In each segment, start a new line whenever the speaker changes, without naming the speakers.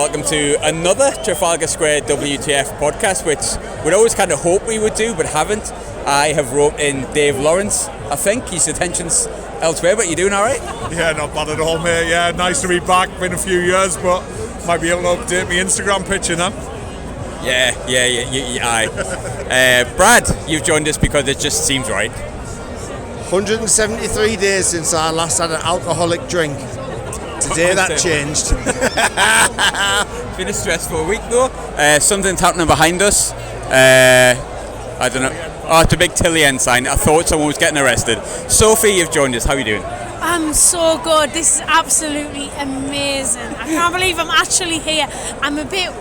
welcome to another Trafalgar Square WTF podcast, which we'd always kind of hoped we would do, but haven't. I have roped in Dave Lawrence. I think his attention's elsewhere, but you doing all right?
Yeah, not bad at all, mate. Yeah, nice to be back. Been a few years, but might be able to update my Instagram picture now.
Yeah, aye. Brad, you've joined us because it just seems right.
173 days since I last had an alcoholic drink. Today that changed.
It's been a stressful week though. Something's happening behind us. I don't know. Oh, it's a big Tillian sign. I thought someone was getting arrested. Sophie, you've joined us. How are you doing?
I'm so good. This is absolutely amazing. I can't believe I'm actually here. I'm a bit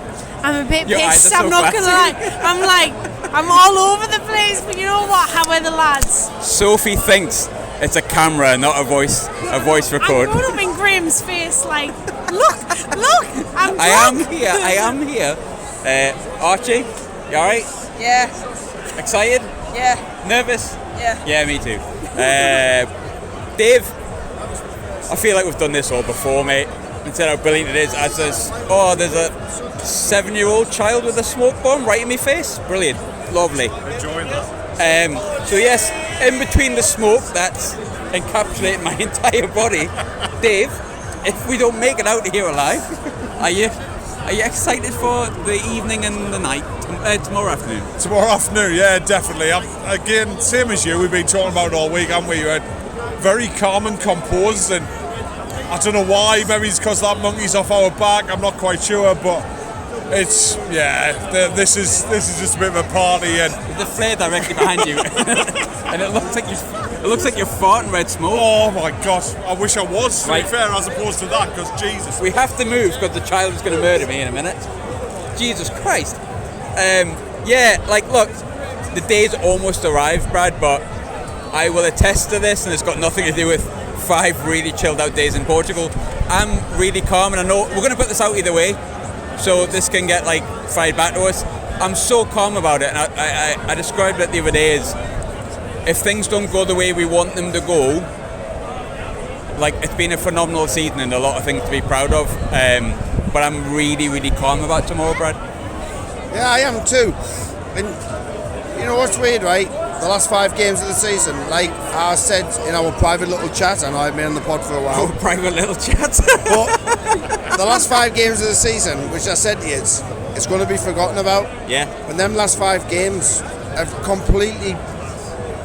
pissed. I'm not gonna lie. I'm all over the place. But you know what? How are the lads?
Sophie thinks it's a camera, not a voice record.
I'm going up in Graham's face like, look, I'm drunk.
I am here. Archie, you alright?
Yeah.
Excited?
Yeah.
Nervous?
Yeah.
Yeah, me too. Dave, I feel like we've done this all before, mate. Instead of how brilliant it is, as there's a 7-year-old child with a smoke bomb right in my face. Brilliant. Lovely.
Enjoying that.
So yes, in between the smoke that's encapsulating my entire body, Dave, if we don't make it out of here alive, are you excited for the evening and the night tomorrow afternoon?
Tomorrow afternoon, yeah, definitely. Again, same as you, we've been talking about it all week, haven't we? You're very calm and composed, and I don't know why. Maybe it's because that monkey's off our back. I'm not quite sure, but it's this is just a bit of a party, and
the flare directly behind you, and it looks like you're farting red smoke.
Oh my gosh, I wish I was, to
Right.
be fair, as opposed to that, because Jesus.
We have to move because the child is going to murder me in a minute. Jesus Christ. Look, the day's almost arrived, Brad, but I will attest to this, and it's got nothing to do with 5 really chilled out days in Portugal. I'm really calm, and I know we're going to put this out either way, so this can get fired back to us. I'm so calm about it, and I described it the other day as if things don't go the way we want them to go, it's been a phenomenal season and a lot of things to be proud of, but I'm really, really calm about tomorrow, Brad.
Yeah, I am too. And you know what's weird, right? The last 5 games of the season, like I said in our private little chat, I know I've been on the pod for a while.
Oh, private little chat.
But the last 5 games of the season, which I said to you, it's going to be forgotten about.
Yeah.
And them last 5 games have completely,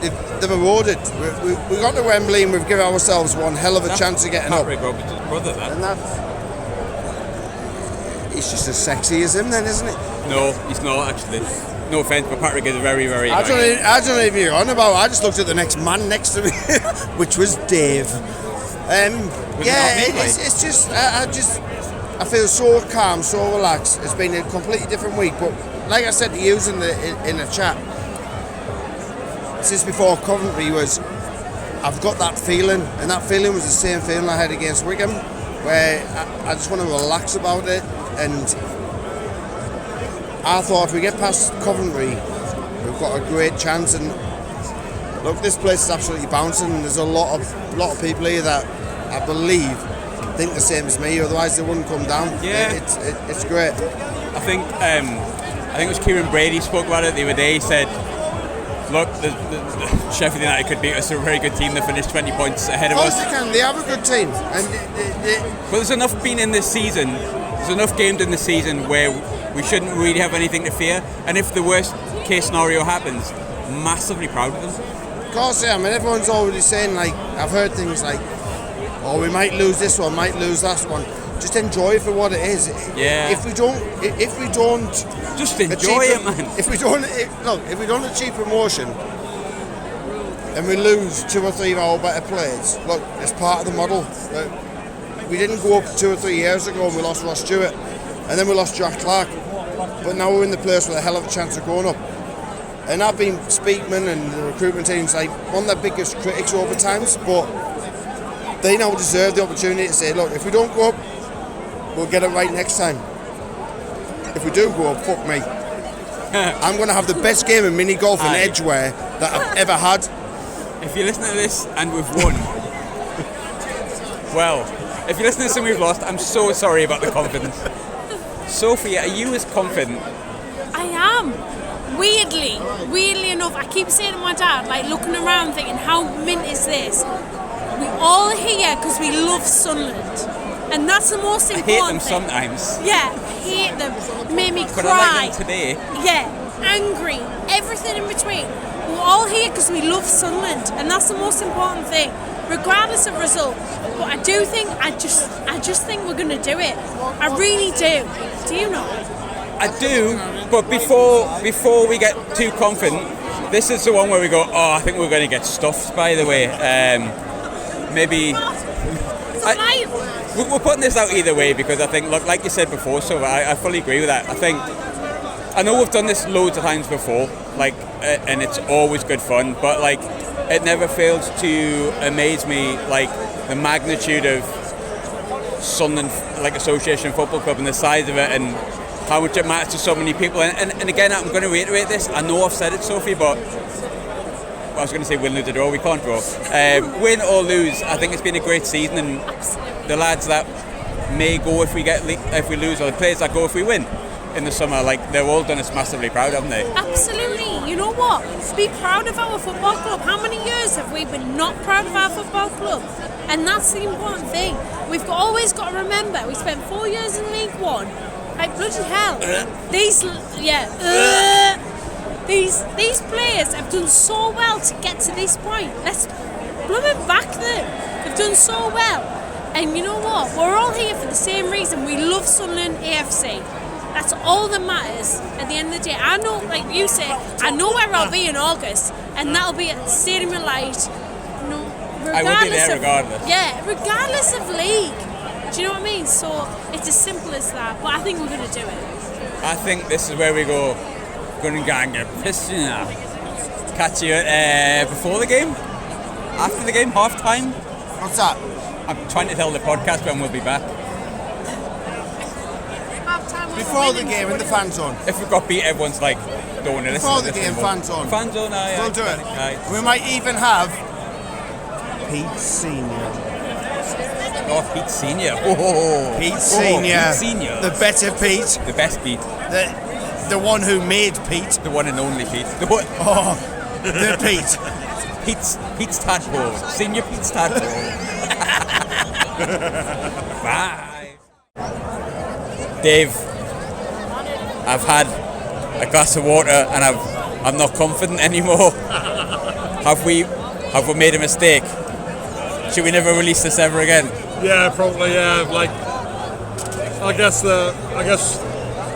they've eroded. We got to Wembley and we've given ourselves one hell of a chance of getting up.
Patrick Roberts' brother, that.
And he's just as sexy as him then, isn't it?
No, he's not actually. No offence, but Patrick is very, very.
I don't know if you're on about. I just looked at the next man next to me, which was Dave. It's just I feel so calm, so relaxed. It's been a completely different week, but like I said to you in the chat, since before Coventry I've got that feeling, and that feeling was the same feeling I had against Wigan, where I just want to relax about it. And I thought if we get past Coventry, we've got a great chance. And look, this place is absolutely bouncing. There's a lot of people here that I believe think the same as me. Otherwise, they wouldn't come down.
Yeah,
it's great.
I think it was Kieran Brady spoke about it the other day. He said, "Look, the Sheffield United could beat us. They're a very good team. They finished 20 points ahead of us.
Of course they can. They have a good team.
But there's enough being in this season. There's enough games in the season where we shouldn't really have anything to fear. And if the worst case scenario happens, massively proud of them.
Of course, yeah. I mean, everyone's already saying, I've heard things like, oh, we might lose this one, might lose that one. Just enjoy it for what it is.
Yeah.
If we don't
just enjoy it, man.
If we don't achieve promotion and we lose 2 or 3 of our better players, look, it's part of the model. We didn't go up 2 or 3 years ago and we lost Ross Stewart, and then we lost Jack Clark. But now we're in the place with a hell of a chance of going up. And I've been Speakman and the recruitment team's one of their biggest critics over times, but they now deserve the opportunity to say, look, if we don't go up, we'll get it right next time. If we do go up, fuck me. I'm going to have the best game of mini golf in Edgware that I've ever had.
If you listen to this and we've won, well, if you listen to this and we've lost, I'm so sorry about the confidence. Sophie, are you as confident?
I am. Weirdly enough, I keep saying to my dad, like looking around thinking, how mint is this? We all are here because we love Sunderland. And that's the most important
I hate them
thing.
sometimes.
Yeah, I hate them. They made me
But
cry.
I like them today.
Yeah, angry, everything in between. We're all here because we love Sunderland, and that's the most important thing, regardless of result. But I do think, I just think we're going to do it. I really do. Do you not?
I do, but before we get too confident, this is the one where we go, oh, I think we're going to get stuffed, by the way. Maybe... We're putting this out either way because I think, look, like you said before, so I fully agree with that. I know we've done this loads of times before, like, and it's always good fun, but like, it never fails to amaze me, like, the magnitude of Sunderland, like, Association Football Club and the size of it and how much it matters to so many people. And again, I'm going to reiterate this. I know I've said it, Sophie, but I was going to say win, lose, or draw. We can't draw. Win or lose, I think it's been a great season, and the lads that may go if we lose, or the players that go if we win in the summer, like, they've all done us massively proud, haven't they?
Absolutely. You know what? Be proud of our football club. How many years have we been not proud of our football club? And that's the important thing. We've always got to remember, we spent 4 years in League One. Like, bloody hell. These players have done so well to get to this point. Let's blooming back them. They've done so well. And you know what? We're all here for the same reason. We love Sunderland AFC. That's all that matters at the end of the day. I know, like you say, I know where I'll be in August, and that'll be at the Stadium of Light.
I will be there regardless.
Yeah, regardless of league. Do you know what I mean? So it's as simple as that. But I think we're going to do it.
I think this is where we go. Going to go and get pissed now. Catch you before the game, after the game, half time.
What's that?
I'm trying to tell the podcast when we'll be back.
Before the game in the fan zone.
If we got beat, everyone's like, don't want to listen.
Before the game, fan zone.
Fan zone, aye.
We'll do it.
Aye.
We might even have Pete Senior.
Oh, Pete Senior. Oh,
Pete Senior.
Pete Senior.
The better Pete.
The best Pete.
The one who made Pete.
The one and only Pete.
The Pete.
Pete's Tadpole. Senior Pete's Tadpole. Bye. Dave, I've had a glass of water and I'm not confident anymore. Have we made a mistake? Should we never release this ever again?
Yeah, probably. Yeah, like I guess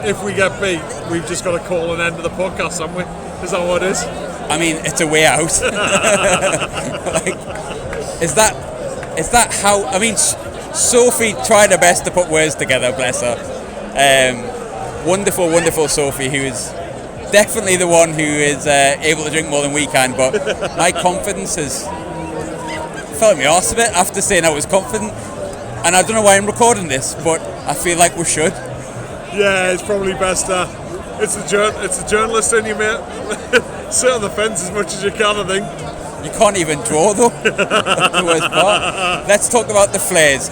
if we get beat, we've just got to call an end to the podcast, haven't we? Is that what it is?
I mean, it's a way out. Like, is that how? I mean, Sophie tried her best to put words together. Bless her. Wonderful, wonderful Sophie, who is definitely the one who is able to drink more than we can. But my confidence has fell me arse a bit after saying I was confident. And I don't know why I'm recording this, but I feel like we should.
Yeah, it's probably best. It's a journalist in you, mate. Sit on the fence as much as you can, I think.
You can't even draw, though. That's the worst part. Let's talk about the flares.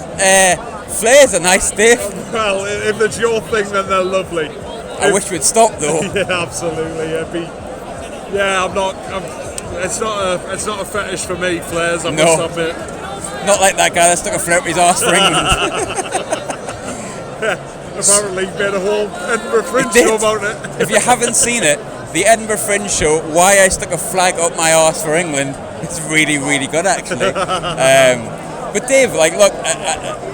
Flares are nice, Dave.
Well, if it's your thing, then they're lovely.
I wish we'd stop, though.
Yeah, absolutely. It's not a fetish for me, flares. I must admit.
Not like that guy that stuck a flare up his arse for England.
Apparently, made a whole Edinburgh Fringe show about it.
If you haven't seen it, the Edinburgh Fringe show, why I stuck a flag up my arse for England, it's really, really good, actually. But Dave, like, look,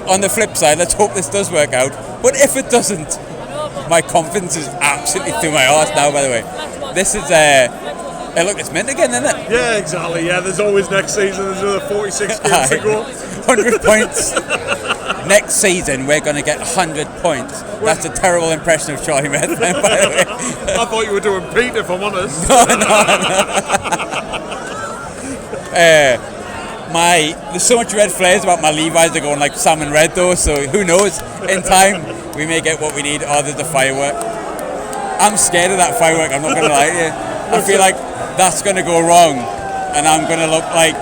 on the flip side, let's hope this does work out. But if it doesn't, my confidence is absolutely through my arse now, by the way. This is, hey, look, it's mint again, isn't it?
Yeah, exactly. Yeah, there's always next season. There's another 46 games to go.
100 points. Next season, we're going to get 100 points. That's a terrible impression of Charlie Medley, by the way.
I thought you were doing Pete, if I'm honest.
There's so much red flares about my Levi's. They're going like salmon red, though, so who knows? In time, we may get what we need. Oh, there's the firework. I'm scared of that firework, I'm not going to lie to you. I feel like that's going to go wrong, and I'm going to look like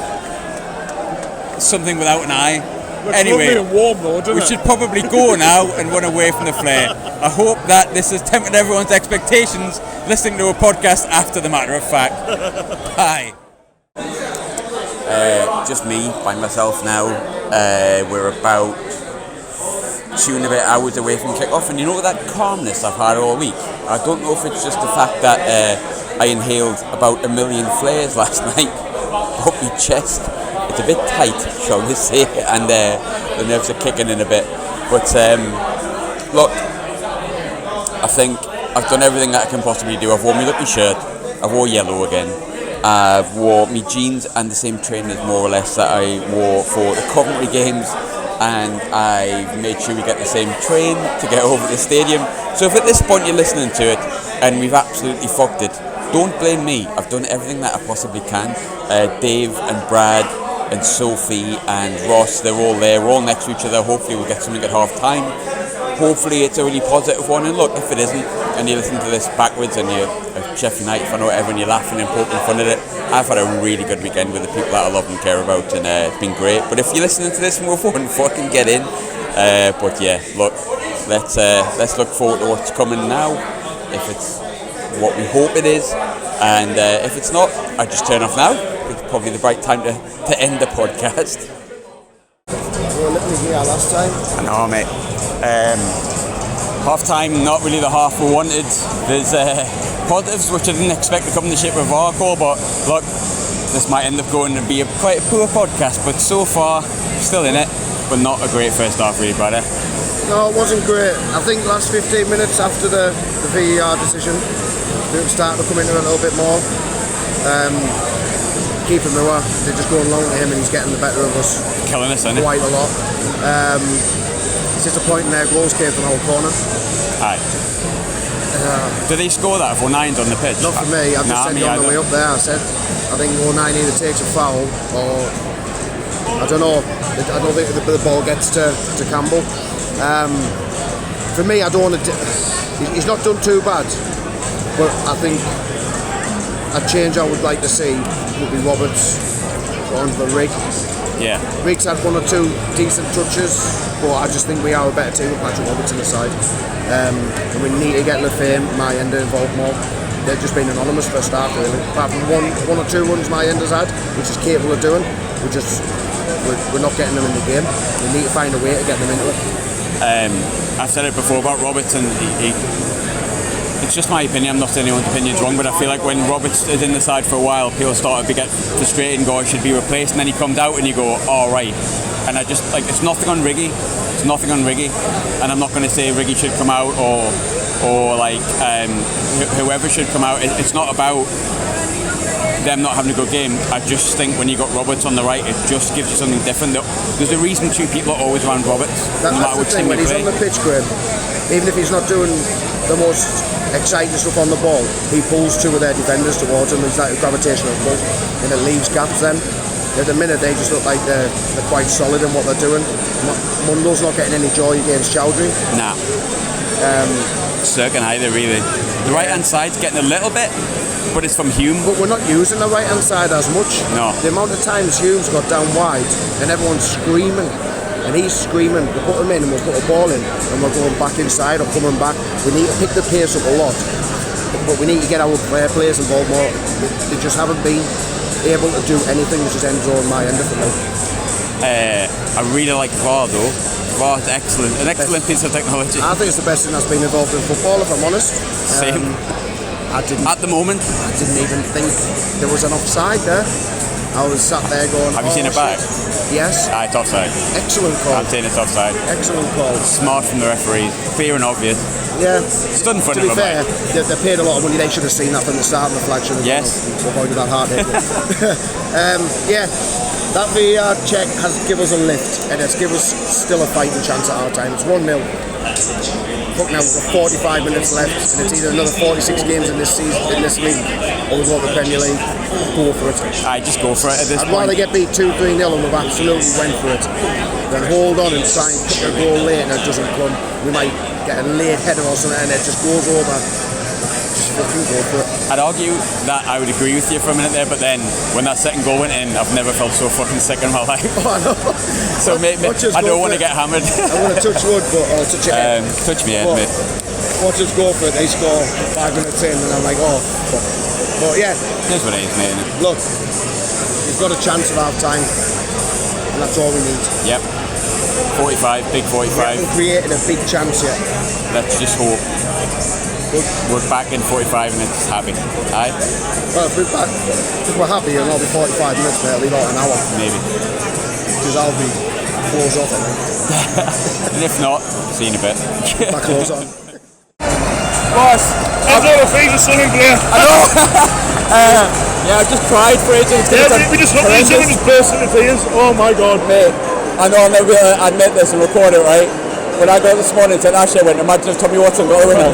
something without an eye.
Looks
anyway,
lovely and warm though, doesn't
we
it?
should probably go now and run away from the flare. I hope that this has tempered everyone's expectations listening to a podcast after the matter of fact. Bye. Just me, by myself now. We're about 2 and a bit hours away from kick-off, and you know that calmness I've had all week? I don't know if it's just the fact that I inhaled about 1 million flares last night up my chest. It's a bit tight, shall we say, and the nerves are kicking in a bit. But look, I think I've done everything that I can possibly do. I've worn my lucky shirt, I've wore yellow again, I've wore my jeans and the same trainers more or less that I wore for the Coventry games, and I've made sure we get the same train to get over the stadium. So if at this point you're listening to it and we've absolutely fucked it, don't blame me. I've done everything that I possibly can. Dave and Brad and Sophie and Ross, they're all there, we're all next to each other. Hopefully we'll get something at half time. Hopefully it's a really positive one, and look, if it isn't and you listen to this backwards and you're a Sheffield United fan or whatever and you're laughing and poking fun at it, I've had a really good weekend with the people that I love and care about, and it's been great. But if you're listening to this and we're fucking get in, but yeah, look, let's look forward to what's coming now, if it's what we hope it is, and if it's not, I just turn off now. It's probably the right time to end the podcast.
We were literally here last time.
I know, mate. Half time, not really the half we wanted. There's positives which I didn't expect to come in the shape of a VAR call, but look, this might end up going to be quite a poor podcast, but so far, still in it, but not a great first half really, brother.
No, it wasn't great. I think last 15 minutes after the VAR decision, we were starting to come into it a little bit more. Keeping Moore, they're just going along to him and he's getting the better of us.
Killing us, isn't it?
Quite a lot. It's disappointing their goals came from our corner.
Aye. Did he score that if O'Nine's on the pitch?
Not for me, I just said on the way up there, I think O'Nine either takes a foul or I don't know. I don't think the ball gets to Campbell. For me, I don't want to. He's not done too bad, but I think a change I would like to see would be Roberts on for Rig.
Yeah.
Rig's had 1 or 2 decent touches, but I just think we are a better team with Patrick Roberts on the side. And we need to get Lefame, Mayenda involved more. They've just been anonymous for a start, really. Apart from one or two runs Mayenda's had, which is capable of doing, we're not getting them in the game. We need to find a way to get them into it.
I've said it before about Roberts, and it's just my opinion. I'm not saying anyone's opinion's wrong, but I feel like when Roberts is in the side for a while, people start to get frustrated and go, I should be replaced, and then he comes out and you go, all right. And I just, like, it's nothing on Riggy, and I'm not going to say Riggy should come out or like whoever should come out. It's not about them not having a good game. I just think when you got Roberts on the right, it just gives you something different. There's a reason 2 people are always around Roberts.
That's the thing, when he's on the pitch, Graham, even if he's not doing the most exciting stuff on the ball, he pulls 2 of their defenders towards him. It's like a gravitational pull, and it leaves gaps then. At the minute, they just look like they're quite solid in what they're doing. Mundo's not getting any joy against Chowdhury.
Nah. Circan either, really. The right-hand side's getting a little bit, but it's from Hume.
But we're not using the right-hand side as much.
No.
The amount of times Hume's got down wide, and everyone's screaming. And he's screaming, we put him in and we'll put a ball in and we're going back inside or coming back. We need to pick the pace up a lot, but we need to get our players involved more. They just haven't been able to do anything which is end zone Mayenda for me.
I really like VAR though. VAR's excellent, an excellent piece of technology.
I think it's the best thing that's been involved in football, if I'm honest.
Same. At the moment,
I didn't even think there was an offside there. I was sat there going,
have you seen it back?
Yes.
It's offside.
Excellent call.
I'm saying it's offside.
Excellent call.
Smart from the referees. Clear and obvious.
Yeah.
Stood in front
to
of
be fair, they paid a lot of money. They should have seen that from the start of the flag.
Yes.
Avoided that heartache. Yeah. That VAR check has given us a lift, and it's given us still a fighting chance at our time. It's 1-0. Fuck now, we've got 45 minutes left, and it's either another 46 games in this season, in this league, or we go to the Premier League. Go for it.
Just go for it at this point.
I'd rather get beat 2-3-0 and we've absolutely went for it than hold on and try and kick a goal late and it doesn't come. We might get a late header or something and it just goes over. Just fucking go for it.
I'd argue that I would agree with you for a minute there, but then when that second goal went in, I've never felt so fucking sick in my life.
Oh, I know.
So I don't want to get hammered.
I want to touch wood, but I'll touch your head.
Touch me head, mate.
watch us go for it, they score 5 minutes in, and I'm like, oh, fuck. But yeah.
That's what it is, mate.
Look, we've got a chance of half time, and that's all we need.
Yep. 45, big 45.
We haven't created a big chance yet.
Let's just hope. We're back in 45 minutes happy. Aye?
Well, if we're happy, it'll not be 45 minutes, mate. It'll be about an hour.
Maybe.
Because I'll be close off, I think.
And if not, see you in a bit.
Back close on.
Boss!
I've got a face of Sunderland player.
I know! Yeah, I just cried for it.
We just looked at each other and just burst into tears. Oh my god.
Mate, I know I'll never admit this and record it, right? When I got this morning to Ashley, I went, imagine if Tommy Watson got a winner.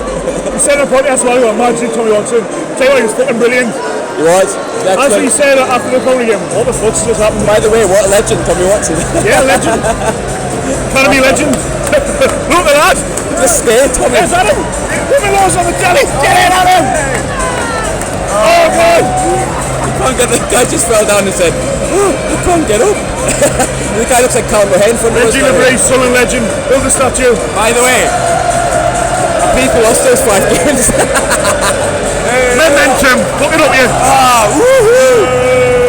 You said on the podcast, well, imagine Tommy Watson. Tell you what, he was fucking brilliant.
He was.
As he said after the Coney game, what the fuck's just happened?
By the way, what a legend, Tommy Watson.
Yeah, legend. Academy legend. Look at that.
Just stay, Tommy.
Yes, Adam. Put me lows on the telly. Get in, Adam. Oh, God.
Can't get the guy just fell down and said, oh, I can't get up. The guy looks like Carl Mahay in front of us.
Reggie LeBray, Sunderland legend. Build a statue.
By the way, people lost those 5 games.
Momentum. Look it up here.
Ah, woohoo!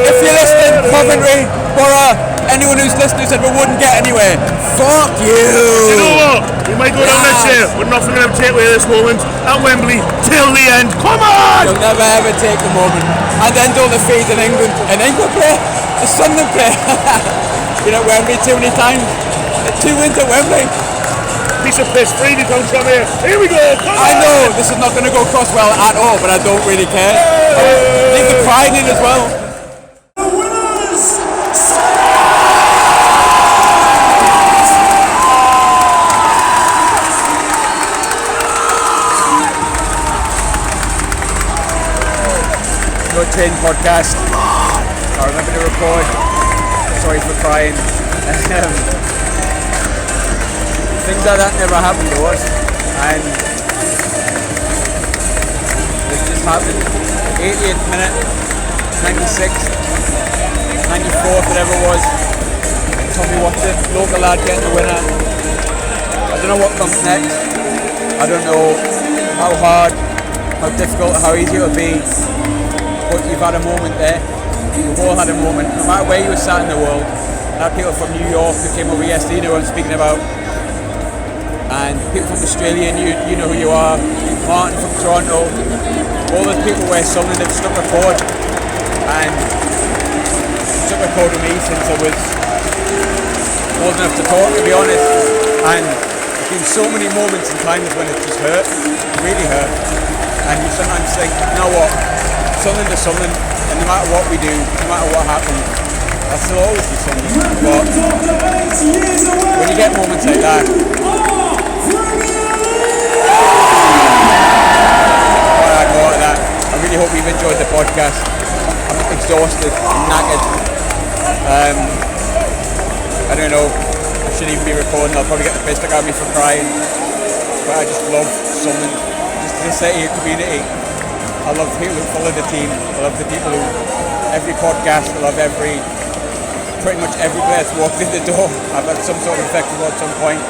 If you're listening, Coventry, Borough, anyone who's listening who said we wouldn't get anywhere, fuck you!
You know what? We might go down next year. We're not going to take away this moment at Wembley till the end. Come on!
You'll never ever take a moment. And then do the feed in England. An England player? A Sunderland player? You know, Wembley too many times. 2 wins at Wembley.
Piece of piss, free comes from here. Here we go. Come
I
on.
know this is not going to go across well at all, but I don't really care. Leave the pride in as well. No Change podcast. I remember to record. Sorry for crying. Things like that never happened to us, and this just happened. 80th minute, 96th, 94th, whatever it was. Tommy Watson, local lad, getting the winner. I don't know what comes next. I don't know how hard, how difficult, how easy it'll be. But you've had a moment there. We've all had a moment, no matter where you were sat in the world. I had people from New York who came over yesterday, you know what I'm speaking about. And people from Australia, and you know who you are. Martin from Toronto. All those people where Sunderland have struck a chord. And struck a chord with me since I was old enough to talk, to be honest. And there's been so many moments in times when it's just hurt, really hurt. And you sometimes think, you know what? Sunderland is Sunderland, and no matter what we do, no matter what happens, I'll still always be Sunderland. But when you get moments like that, I really hope you've enjoyed the podcast. I'm exhausted, I'm knackered. I don't know, I shouldn't even be recording, I'll probably get the piss stuck out of me for crying. But I just love Sunderland, just the city, community. I love the people who follow the team. I love the people who, every podcast, I love pretty much every player that's walked in the door. I've had some sort of effect at some point.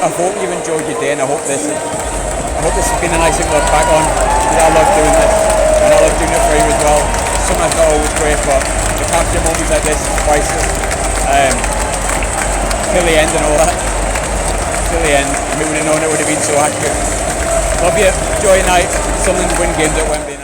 I hope you've enjoyed your day, and I hope this has been a nice thing to look back on. I love doing this, and I love doing it for you as well. Sometimes not always great, but to capture moments like this is priceless. Till the end and all that. Till the end. Who would have known it would have been so accurate. Love you. Enjoy your night. Sunderland win games at Wembley.